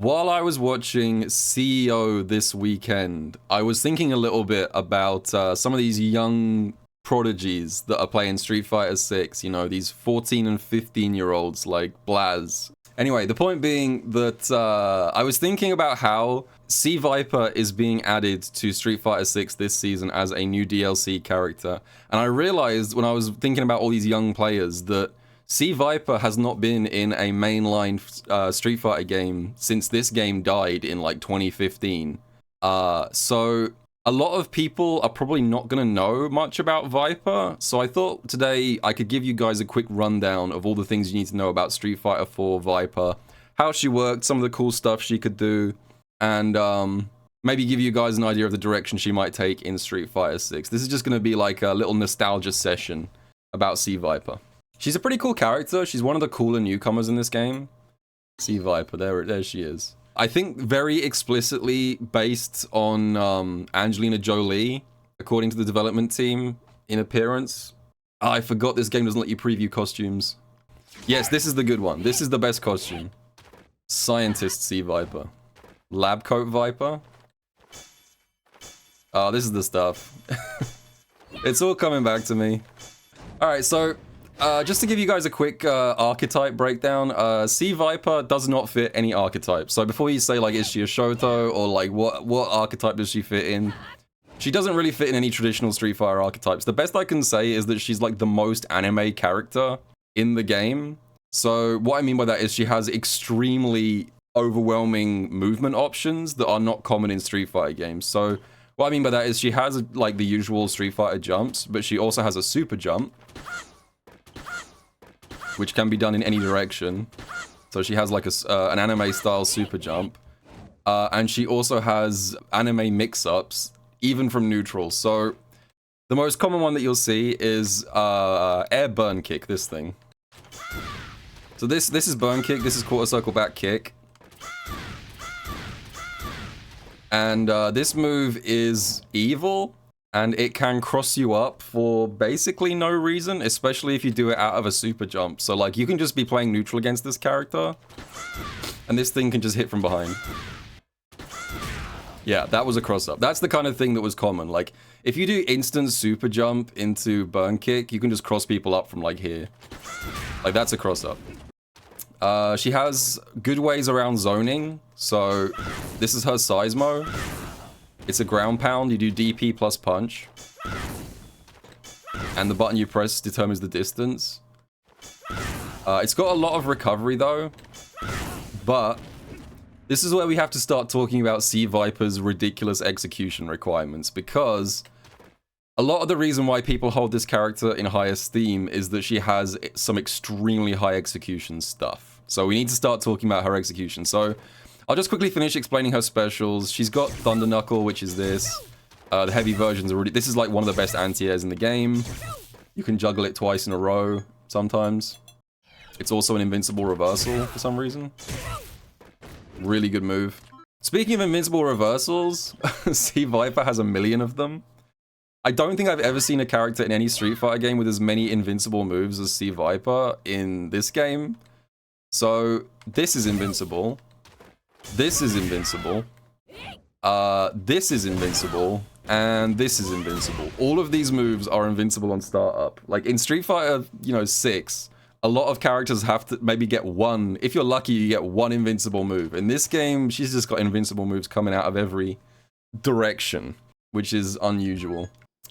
While I was watching CEO this weekend, I was thinking a little bit about some of these young prodigies that are playing Street Fighter 6, you know, these 14 and 15-year-olds like Blaz. Anyway, the point being that I was thinking about how C.Viper is being added to Street Fighter 6 this season as a new DLC character. And I realized when I was thinking about all these young players that C.Viper has not been in a mainline Street Fighter game since this game died in like 2015. So a lot of people are probably not going to know much about Viper. So I thought today I could give you guys a quick rundown of all the things you need to know about Street Fighter 4 Viper, how she worked, some of the cool stuff she could do, and maybe give you guys an idea of the direction she might take in Street Fighter 6. This is just going to be like a little nostalgia session about C.Viper. She's a pretty cool character. She's one of the cooler newcomers in this game. C.Viper, there she is. I think very explicitly based on Angelina Jolie, according to the development team, in appearance. I forgot this game doesn't let you preview costumes. Yes, this is the good one. This is the best costume. Scientist C.Viper. Lab coat Viper. Oh, this is the stuff. It's all coming back to me. Alright, so just to give you guys a quick archetype breakdown, C.Viper does not fit any archetype. So before you say, like, is she a Shoto, or like, what archetype does she fit in? She doesn't really fit in any traditional Street Fighter archetypes. The best I can say is that she's like the most anime character in the game. So what I mean by that is she has extremely overwhelming movement options that are not common in Street Fighter games. So what I mean by that is she has like the usual Street Fighter jumps, but she also has a super jump, which can be done in any direction. So she has like an anime-style super jump. And she also has anime mix-ups, even from neutral. So the most common one that you'll see is air burn kick, this thing. So this is burn kick, this is quarter circle back kick. And this move is evil, and it can cross you up for basically no reason, especially if you do it out of a super jump. So like, you can just be playing neutral against this character, and this thing can just hit from behind. Yeah, that was a cross up. That's the kind of thing that was common. Like, if you do instant super jump into burn kick, you can just cross people up from like here. Like, that's a cross up. She has good ways around zoning. So this is her seismo. It's a ground pound. You do DP plus punch. And the button you press determines the distance. It's got a lot of recovery though. But this is where we have to start talking about C.Viper's ridiculous execution requirements, because a lot of the reason why people hold this character in high esteem is that she has some extremely high execution stuff. So we need to start talking about her execution. So I'll just quickly finish explaining her specials. She's got Thunder Knuckle, which is this. The heavy versions are really... This is like one of the best anti-airs in the game. You can juggle it twice in a row, sometimes. It's also an invincible reversal for some reason. Really good move. Speaking of invincible reversals, C.Viper has a million of them. I don't think I've ever seen a character in any Street Fighter game with as many invincible moves as C.Viper in this game. So, this is invincible. This is invincible. This is invincible. And this is invincible. All of these moves are invincible on startup. Like, in Street Fighter, you know, 6, a lot of characters have to maybe get one. If you're lucky, you get one invincible move. In this game, she's just got invincible moves coming out of every direction, which is unusual.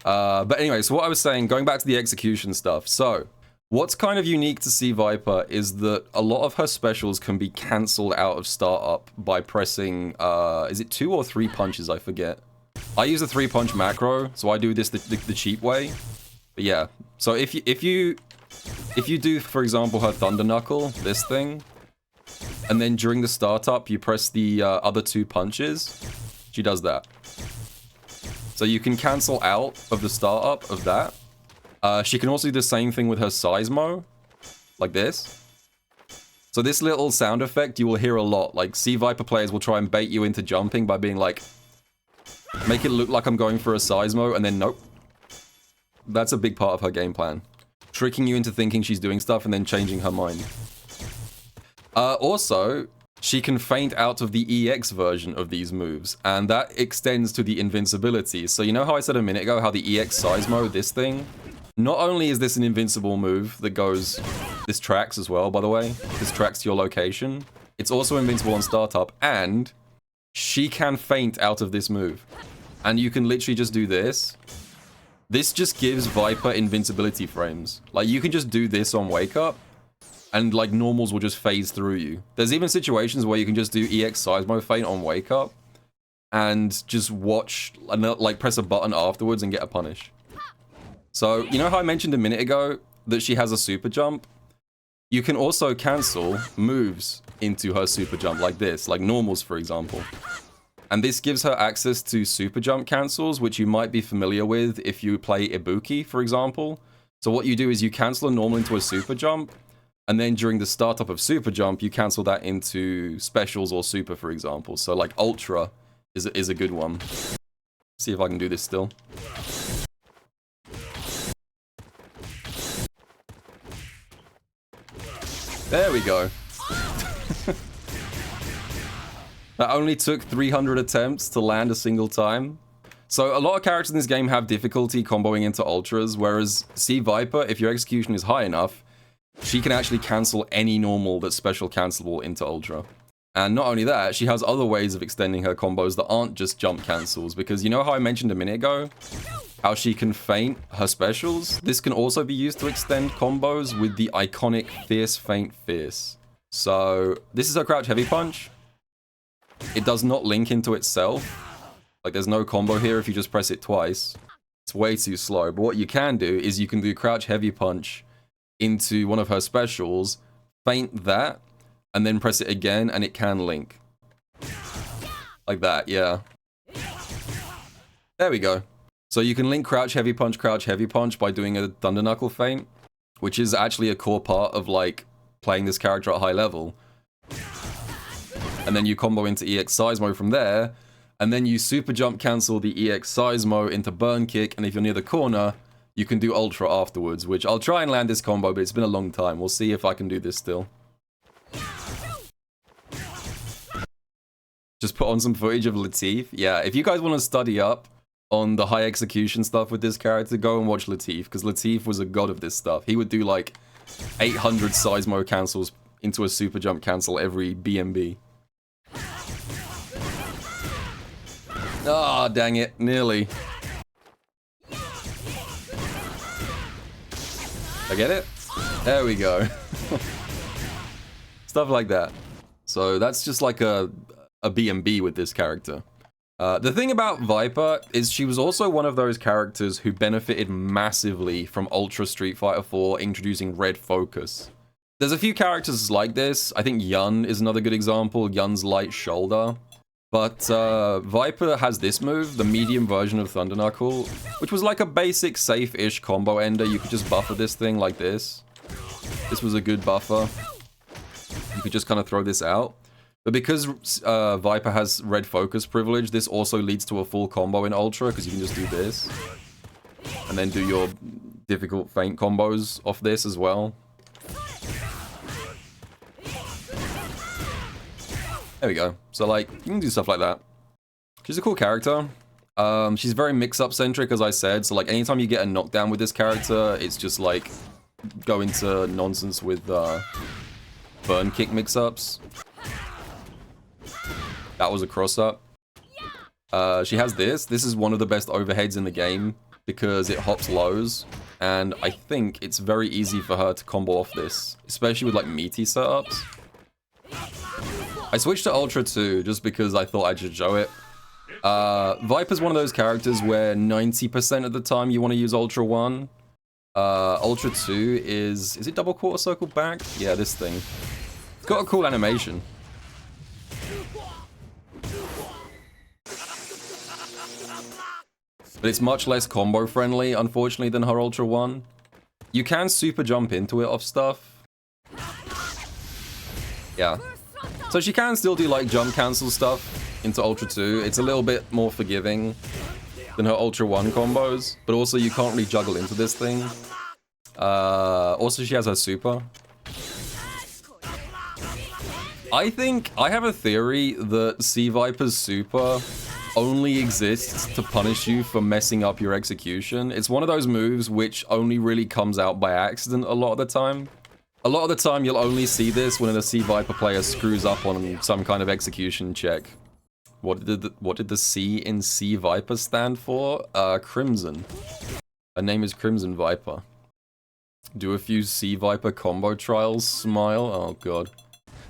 But anyway, so what I was saying, going back to the execution stuff. So, what's kind of unique to C.Viper is that a lot of her specials can be cancelled out of startup by pressing, is it 2 or 3 punches? I forget. I use the 3-punch macro, so I do this the cheap way. But yeah, so if you do, for example, her Thunder Knuckle, this thing, and then during the startup you press the other 2 punches, she does that. So you can cancel out of the startup of that. She can also do the same thing with her seismo, like this. So this little sound effect you will hear a lot. Like, C.Viper players will try and bait you into jumping by being like, make it look like I'm going for a seismo, and then nope. That's a big part of her game plan. Tricking you into thinking she's doing stuff and then changing her mind. Also, she can feint out of the EX version of these moves, and that extends to the invincibility. So you know how I said a minute ago how the EX Seismo, this thing, not only is this an invincible move that goes, this tracks as well, by the way, this tracks to your location, it's also invincible on startup, and she can feint out of this move. And you can literally just do this. This just gives Viper invincibility frames. Like, you can just do this on wake up, and like normals will just phase through you. There's even situations where you can just do EX Seismo feint on wake up and just watch, and like press a button afterwards and get a punish. So, you know how I mentioned a minute ago that she has a super jump? You can also cancel moves into her super jump like this, like normals for example. And this gives her access to super jump cancels, which you might be familiar with if you play Ibuki, for example. So what you do is you cancel a normal into a super jump, and then during the startup of super jump, you cancel that into specials or super, for example. So like ultra is a good one. See if I can do this still. There we go. That only took 300 attempts to land a single time. So a lot of characters in this game have difficulty comboing into ultras, whereas C.Viper, if your execution is high enough, she can actually cancel any normal that's special cancelable into ultra. And not only that, she has other ways of extending her combos that aren't just jump cancels, because you know how I mentioned a minute ago how she can feint her specials? This can also be used to extend combos with the iconic Fierce Feint Fierce. So this is her crouch heavy punch. It does not link into itself. Like, there's no combo here if you just press it twice. It's way too slow. But what you can do is you can do crouch heavy punch into one of her specials, feint that, and then press it again, and it can link. Like that, yeah. There we go. So you can link crouch heavy punch by doing a thunder knuckle feint, which is actually a core part of, like, playing this character at high level. And then you combo into EX Seismo from there, and then you super jump cancel the EX Seismo into burn kick, and if you're near the corner, you can do ultra afterwards, which I'll try and land this combo, but it's been a long time. We'll see if I can do this still. Just put on some footage of Latif. Yeah, if you guys want to study up on the high execution stuff with this character, go and watch Latif, because Latif was a god of this stuff. He would do like 800 Seismo cancels into a super jump cancel every BMB. Ah, oh, dang it, nearly. I get it? There we go. Stuff like that. So that's just like a BMB with this character. The thing about Viper is she was also one of those characters who benefited massively from Ultra Street Fighter 4 introducing red focus. There's a few characters like this. I think Yun is another good example. Yun's light shoulder. But Viper has this move, the medium version of Thunder Knuckle, which was like a basic safe-ish combo ender. You could just buffer this thing like this. This was a good buffer. You could just kind of throw this out. But because Viper has red focus privilege, this also leads to a full combo in Ultra, because you can just do this. And then do your difficult feint combos off this as well. There we go. So, like, you can do stuff like that. She's a cool character. She's very mix-up centric, as I said. So, like, anytime you get a knockdown with this character, it's just, like, go into nonsense with burn kick mix-ups. That was a cross-up. She has this. This is one of the best overheads in the game because it hops lows. And I think it's very easy for her to combo off this, especially with, like, meaty setups. I switched to Ultra 2 just because I thought I should show it. Viper's one of those characters where 90% of the time you want to use Ultra 1. Ultra 2 is it double quarter circle back? Yeah, this thing. It's got a cool animation. But it's much less combo friendly, unfortunately, than her Ultra 1. You can super jump into it off stuff. Yeah. So she can still do, like, jump cancel stuff into Ultra 2. It's a little bit more forgiving than her Ultra 1 combos. But also, you can't really juggle into this thing. Also, she has her super. I think I have a theory that C.Viper's super only exists to punish you for messing up your execution. It's one of those moves which only really comes out by accident a lot of the time. A lot of the time you'll only see this when a C.Viper player screws up on some kind of execution check. What did the C in C.Viper stand for? Crimson. Her name is Crimson Viper. Do a few C.Viper combo trials, smile. Oh god.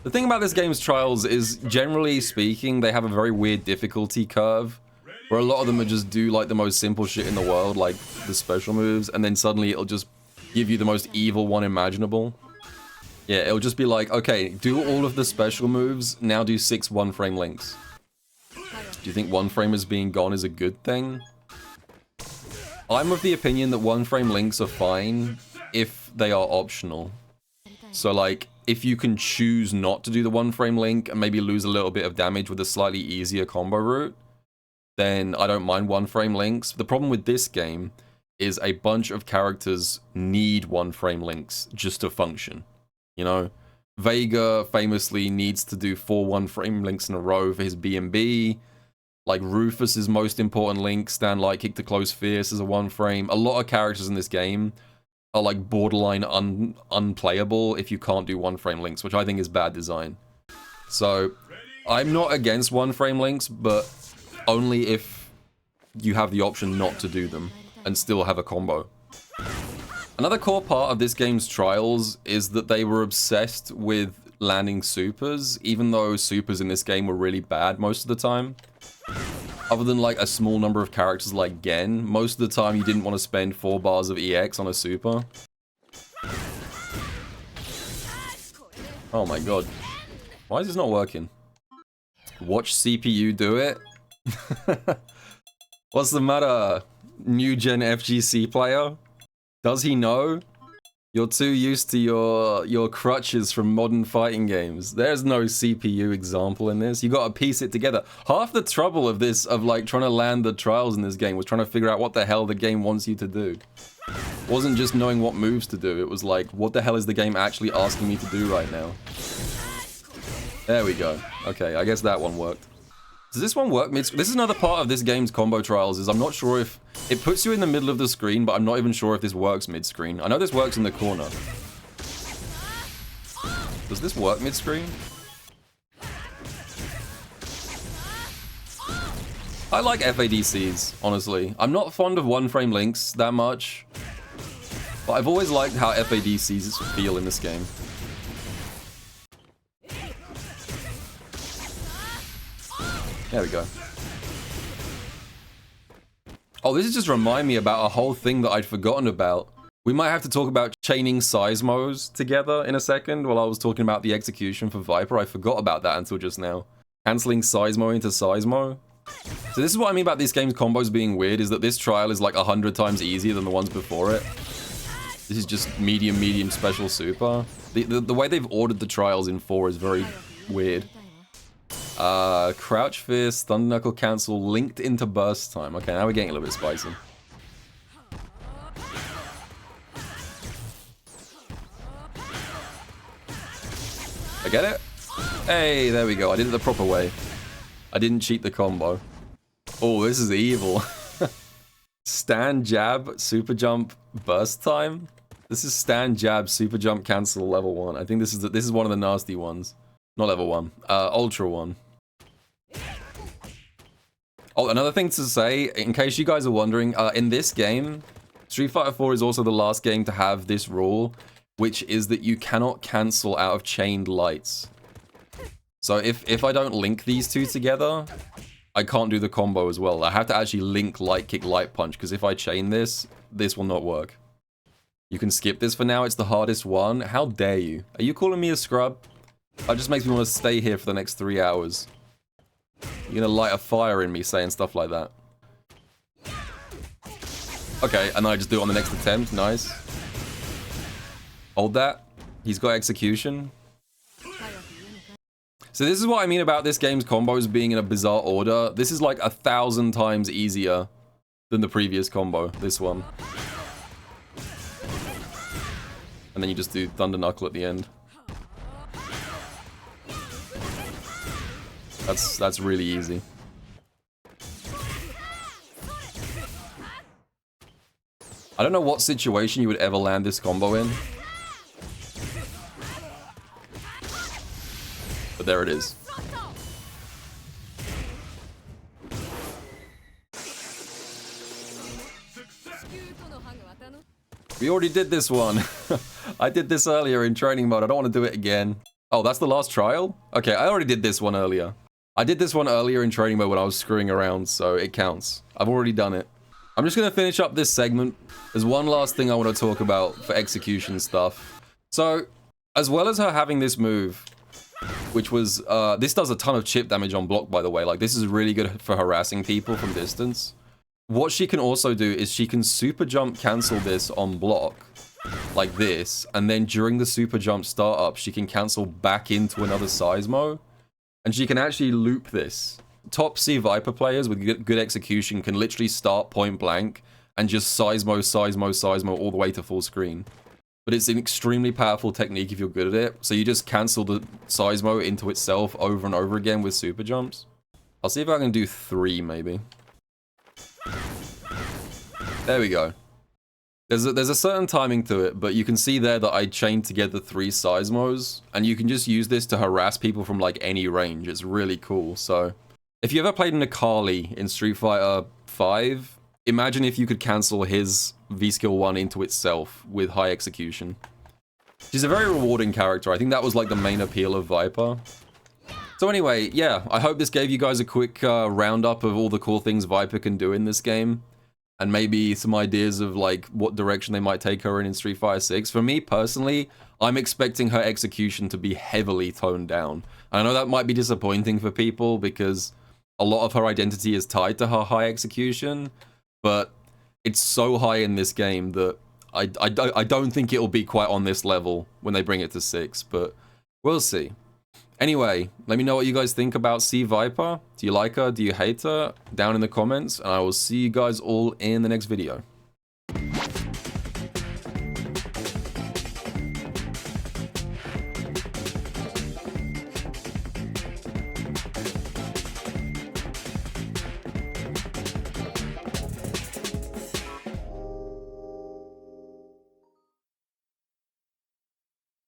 The thing about this game's trials is, generally speaking, they have a very weird difficulty curve, where a lot of them are just do like the most simple shit in the world, like the special moves, and then suddenly it'll just give you the most evil one imaginable. Yeah, it'll just be like, okay, do all of the special moves, now do 6 one-frame links. Do you think one-framers being gone is a good thing? I'm of the opinion that one-frame links are fine if they are optional. So like, if you can choose not to do the one-frame link and maybe lose a little bit of damage with a slightly easier combo route, then I don't mind one-frame links. The problem with this game is a bunch of characters need one-frame links just to function. You know? Vega famously needs to do 4 one-frame links in a row for his B&B. Like, Rufus's most important link, stand light, kick to close fierce, is a one-frame. A lot of characters in this game are like borderline unplayable if you can't do one-frame links, which I think is bad design. So, I'm not against one-frame links, but only if you have the option not to do them and still have a combo. Another core part of this game's trials is that they were obsessed with landing supers, even though supers in this game were really bad most of the time. Other than like a small number of characters like Gen, most of the time you didn't want to spend 4 bars of EX on a super. Oh my god. Why is this not working? Watch CPU do it? What's the matter, new gen FGC player? Does he know? You're too used to your crutches from modern fighting games. There's no CPU example in this. You gotta piece it together. Half the trouble of this, of like trying to land the trials in this game, was trying to figure out what the hell the game wants you to do. It wasn't just knowing what moves to do. It was like, what the hell is the game actually asking me to do right now? There we go. Okay, I guess that one worked. Does this one work? This is another part of this game's combo trials, is I'm not sure if... It puts you in the middle of the screen, but I'm not even sure if this works mid-screen. I know this works in the corner. Does this work mid-screen? I like FADCs, honestly. I'm not fond of one-frame links that much, but I've always liked how FADCs feel in this game. There we go. Oh, this is just remind me about a whole thing that I'd forgotten about. We might have to talk about chaining seismos together in a second while I was talking about the execution for Viper. I forgot about that until just now. Cancelling seismo into seismo. So this is what I mean about this game's combos being weird, is that this trial is like 100 times easier than the ones before it. This is just medium special super. The way they've ordered the trials in 4 is very weird. Crouch Fist, Thunder Knuckle cancel, linked into burst time. Okay, now we're getting a little bit spicy. I get it? Hey, there we go. I did it the proper way. I didn't cheat the combo. Oh, this is evil. Stand, jab, super jump, burst time? This is stand, jab, super jump, cancel, level 1. I think this is one of the nasty ones. Not level 1. Ultra 1. Oh, another thing to say, in case you guys are wondering, in this game, Street Fighter 4 is also the last game to have this rule, which is that you cannot cancel out of chained lights. So if I don't link these two together, I can't do the combo as well. I have to actually link light kick, light punch, because if I chain this, this will not work. You can skip this for now, it's the hardest one. How dare you? Are you calling me a scrub? That just makes me want to stay here for the next 3 hours. You're gonna light a fire in me saying stuff like that. Okay, and then I just do it on the next attempt. Nice. Hold that. He's got execution. So this is what I mean about this game's combos being in a bizarre order. This is like 1,000 times easier than the previous combo, this one. And then you just do Thunder Knuckle at the end. That's really easy. I don't know what situation you would ever land this combo in. But there it is. We already did this one. I did this earlier in training mode. I don't want to do it again. Oh, that's the last trial? Okay, I already did this one earlier. I did this one earlier in training mode when I was screwing around, so it counts. I've already done it. I'm just going to finish up this segment. There's one last thing I want to talk about for execution stuff. So, as well as her having this move, which was, this does a ton of chip damage on block, by the way. Like, this is really good for harassing people from distance. What she can also do is she can super jump cancel this on block, like this, and then during the super jump startup, she can cancel back into another Seismo, and she can actually loop this. Top C.Viper players with good execution can literally start point blank and just Seismo all the way to full screen. But it's an extremely powerful technique if you're good at it, so you just cancel the Seismo into itself over and over again with super jumps. I'll see if I can do 3 maybe. There we go. There's a certain timing to it, but you can see there that I chained together 3 Seismos, and you can just use this to harass people from like any range. It's really cool. So if you ever played an Akali in Street Fighter 5, imagine if you could cancel his V-Skill 1 into itself with high execution. She's a very rewarding character. I think that was like the main appeal of Viper. So anyway, yeah, I hope this gave you guys a quick roundup of all the cool things Viper can do in this game. And maybe some ideas of like what direction they might take her in Street Fighter 6. For me personally, I'm expecting her execution to be heavily toned down. I know that might be disappointing for people because a lot of her identity is tied to her high execution, but it's so high in this game that I don't think it'll be quite on this level when they bring it to 6, but we'll see. Anyway, let me know what you guys think about C.Viper. Do you like her? Do you hate her? Down in the comments, and I will see you guys all in the next video.